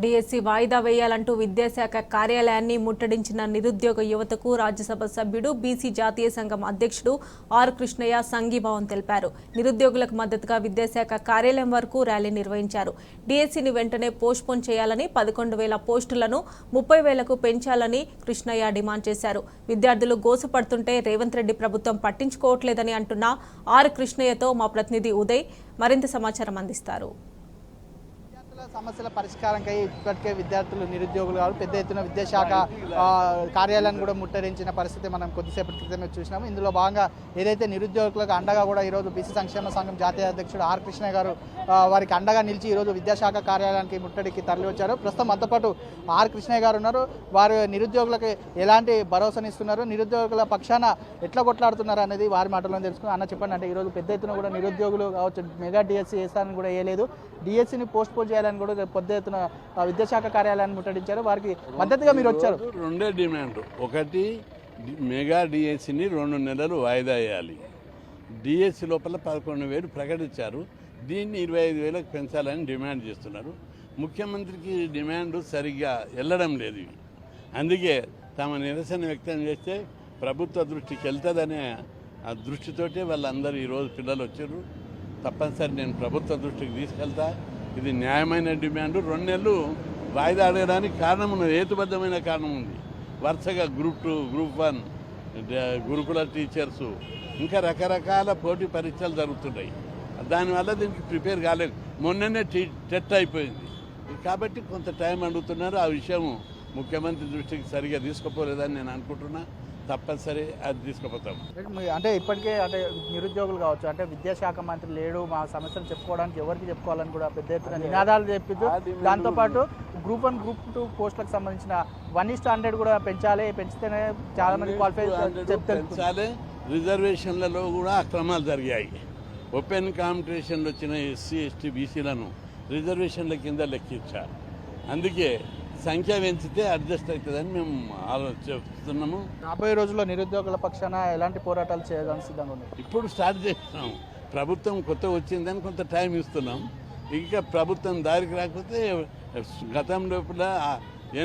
DSC వాయిదా వేయాలంటూ విద్యాశాఖ కార్యాలయాన్ని ముట్టడించిన నిరుద్యోగ యువతకు రాజ్యసభ సభ్యుడు బీసీ జాతీయ సంఘం అధ్యక్షుడు ఆర్ కృష్ణయ్య సంఘీభావం తెలిపారు. నిరుద్యోగులకు మద్దతుగా విద్యాశాఖ కార్యాలయం వరకు ర్యాలీ నిర్వహించారు. డిఎస్సిని వెంటనే పోస్ట్పోన్ చేయాలని, 11,000 పోస్టులను 30,000కు పెంచాలని కృష్ణయ్య డిమాండ్ చేశారు. విద్యార్థులు గోసపడుతుంటే రేవంత్ రెడ్డి ప్రభుత్వం పట్టించుకోవట్లేదని అంటున్న ఆర్ కృష్ణయ్యతో మా ప్రతినిధి ఉదయ్ మరింత సమాచారం అందిస్తారు. సమస్యల పరిష్కారంకై ఇప్పటికే విద్యార్థులు నిరుద్యోగులు కాదు పెద్ద ఎత్తున విద్యాశాఖ కార్యాలయాన్ని కూడా ముట్టడించిన పరిస్థితి మనం కొద్దిసేపటి క్రితమే చూసినాము. ఇందులో భాగంగా ఏదైతే నిరుద్యోగులకు అండగా కూడా ఈరోజు బీసీ సంక్షేమ సంఘం జాతీయ అధ్యక్షుడు ఆర్ కృష్ణయ్య గారు వారికి అండగా నిలిచి ఈరోజు విద్యాశాఖ కార్యాలయానికి ముట్టడికి తరలివచ్చారు. ప్రస్తుతం మనతో పాటు ఆర్ కృష్ణయ్య గారు ఉన్నారు. వారు నిరుద్యోగులకు ఎలాంటి భరోసానిస్తున్నారు, నిరుద్యోగుల పక్షాన ఎట్లా కొట్లాడుతున్నారు అనేది వారి మాటల్లో తెలుసుకుని అన్న చెప్పండి. అంటే ఈరోజు పెద్ద ఎత్తున కూడా నిరుద్యోగులు కావచ్చు మెగా డిఎస్సి వేస్తారని కూడా వేయలేదు, డిఎస్సిని పోస్ట్పోన్ చేయాలని కూడా పెద్ద ఎత్తున విద్యాశాఖ కార్యాలయాన్ని ముట్టడించారు. వారికి మద్దతుగా మీరు వచ్చారు. రెండే డిమాండ్, ఒకటి మెగా డిఎస్సిని 2 నెలలు వాయిదా వేయాలి. డిఎస్సి లోపల 11,000 ప్రకటించారు, దీన్ని 25,000కు పెంచాలని డిమాండ్ చేస్తున్నారు. ముఖ్యమంత్రికి డిమాండ్ సరిగ్గా వెళ్ళడం లేదు. అందుకే తమ నిరసన వ్యక్తం చేస్తే ప్రభుత్వ దృష్టికి వెళ్తుందనే ఆ దృష్టితోటే వాళ్ళందరూ ఈరోజు పిల్లలు వచ్చారు. తప్పనిసరి నేను ప్రభుత్వ దృష్టికి తీసుకెళ్తా. ఇది న్యాయమైన డిమాండ్. 2 నెలలు వాయిదా అడగడానికి కారణం ఉన్నది, హేతుబద్ధమైన కారణం ఉంది. వరుసగా గ్రూప్ 2, గ్రూప్ 1, గురుకుల టీచర్సు, ఇంకా రకరకాల పోటీ పరీక్షలు జరుగుతున్నాయి. దానివల్ల దీనికి ప్రిపేర్ కాలేదు. మొన్ననే టెట్ అయిపోయింది కాబట్టి కొంత టైం అడుగుతున్నారు. ఆ విషయం ముఖ్యమంత్రి దృష్టికి సరిగా తీసుకుపోలేదని నేను అనుకుంటున్నా. తప్పనిసరి అది తీసుకుపోతాం. అంటే ఇప్పటికే అంటే నిరుద్యోగులు కావచ్చు, అంటే విద్యాశాఖ మంత్రి లేడు, మా సమస్యలు చెప్పుకోవడానికి ఎవరికి చెప్పుకోవాలని కూడా పెద్ద ఎత్తున నినాదాలు చెప్పించు. దాంతోపాటు గ్రూప్ 1, గ్రూప్ 2 పోస్టులకు సంబంధించిన 1:100 కూడా పెంచాలి, పెంచితేనే చాలా మంది క్వాలిఫై పెంచాలి. రిజర్వేషన్లలో కూడా అక్రమాలు జరిగాయి. ఓపెన్ కాంపిటీషన్లు వచ్చిన ఎస్సీ, ఎస్టీ, బీసీలను రిజర్వేషన్ల కింద లెక్కించారు. అందుకే సంఖ్య పెంచితే అడ్జస్ట్ అవుతుందని మేము ఆలోచిస్తున్నాము. రాబోయే రోజుల్లో నిరుద్యోగుల పక్షాన ఎలాంటి పోరాటాలు చేయడానికి సిద్ధంగా ఉంది? ఇప్పుడు స్టార్ట్ చేస్తున్నాం. ప్రభుత్వం కొత్త వచ్చిందని కొంత టైం ఇస్తున్నాం. ఇంకా ప్రభుత్వం దారికి రాకపోతే గతం లోపల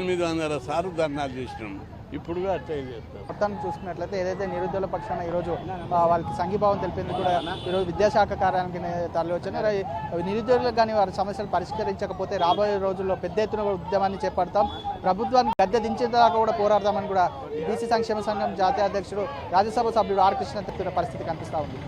800 సార్లు ధర్నాలు చేసినాం. ఇప్పుడు అట్లా చేస్తాం. మొత్తాన్ని చూసుకున్నట్లయితే ఏదైతే నిరుద్యోగుల పక్షాన ఈరోజు వాళ్ళకి సంఘీభావం తెలిపేందుకు కూడా ఈరోజు విద్యాశాఖ కార్యాలయానికి తరలి వచ్చారు. నిరుద్యోగులకు కానీ వారి సమస్యలు పరిష్కరించకపోతే రాబోయే రోజుల్లో పెద్ద ఎత్తున ఉద్యమాన్ని చేపడతాం, ప్రభుత్వాన్ని గద్దె దించేదాకా కూడా పోరాడతామని కూడా బీసీ సంక్షేమ సంఘం జాతీయ అధ్యక్షుడు రాజ్యసభ సభ్యుడు ఆర్ కృష్ణ తెలిపిన పరిస్థితి కనిపిస్తూ ఉంది.